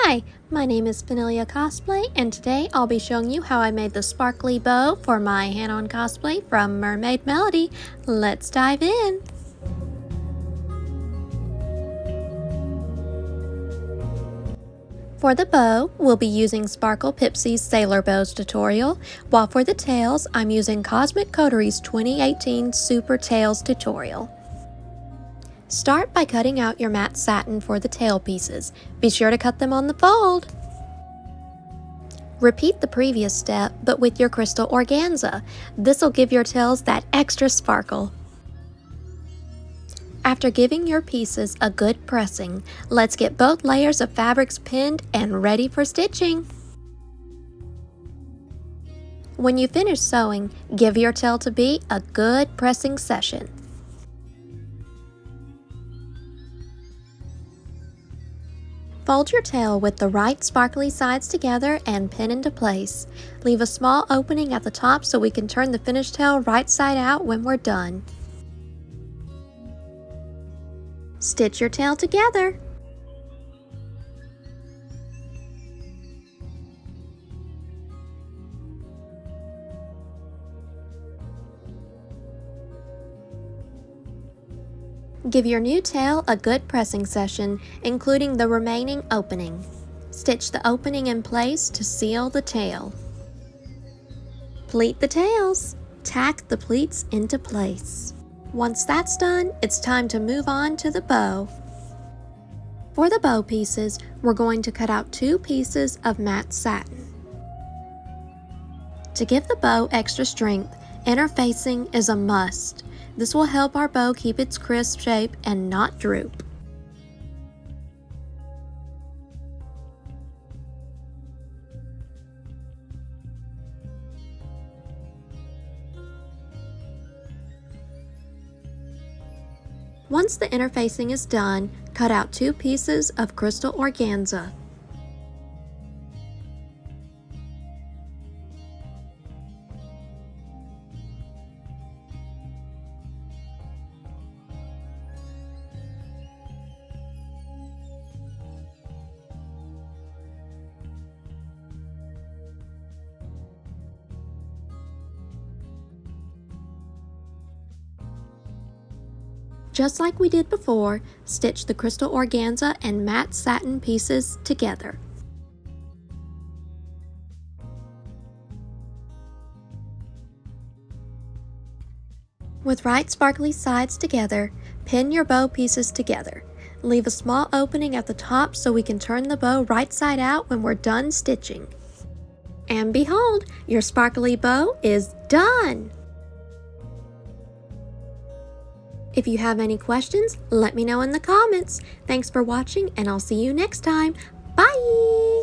Hi, my name is Vanilla Cosplay, and today I'll be showing you how I made the sparkly bow for my Hanon cosplay from Mermaid Melody. Let's dive in! For the bow, we'll be using Sparkle Pipsy's Sailor Bows tutorial, while for the tails, I'm using Cosmic Coteries 2018 Super Tails tutorial. Start by cutting out your matte satin for the tail pieces. Be sure to cut them on the fold. Repeat the previous step, but with your crystal organza. This will give your tails that extra sparkle. After giving your pieces a good pressing, let's get both layers of fabrics pinned and ready for stitching. When you finish sewing, give your tail to be a good pressing session. Fold your tail with the right sparkly sides together and pin into place. Leave a small opening at the top so we can turn the finished tail right side out when we're done. Stitch your tail together. Give your new tail a good pressing session, including the remaining opening. Stitch the opening in place to seal the tail. Pleat the tails. Tack the pleats into place. Once that's done, it's time to move on to the bow. For the bow pieces, we're going to cut out 2 pieces of matte satin. To give the bow extra strength, interfacing is a must. This will help our bow keep its crisp shape and not droop. Once the interfacing is done, cut out 2 pieces of crystal organza. Just like we did before, stitch the crystal organza and matte satin pieces together. With right sparkly sides together, pin your bow pieces together. Leave a small opening at the top so we can turn the bow right side out when we're done stitching. And behold, your sparkly bow is done! If you have any questions, let me know in the comments. Thanks for watching, and I'll see you next time. Bye!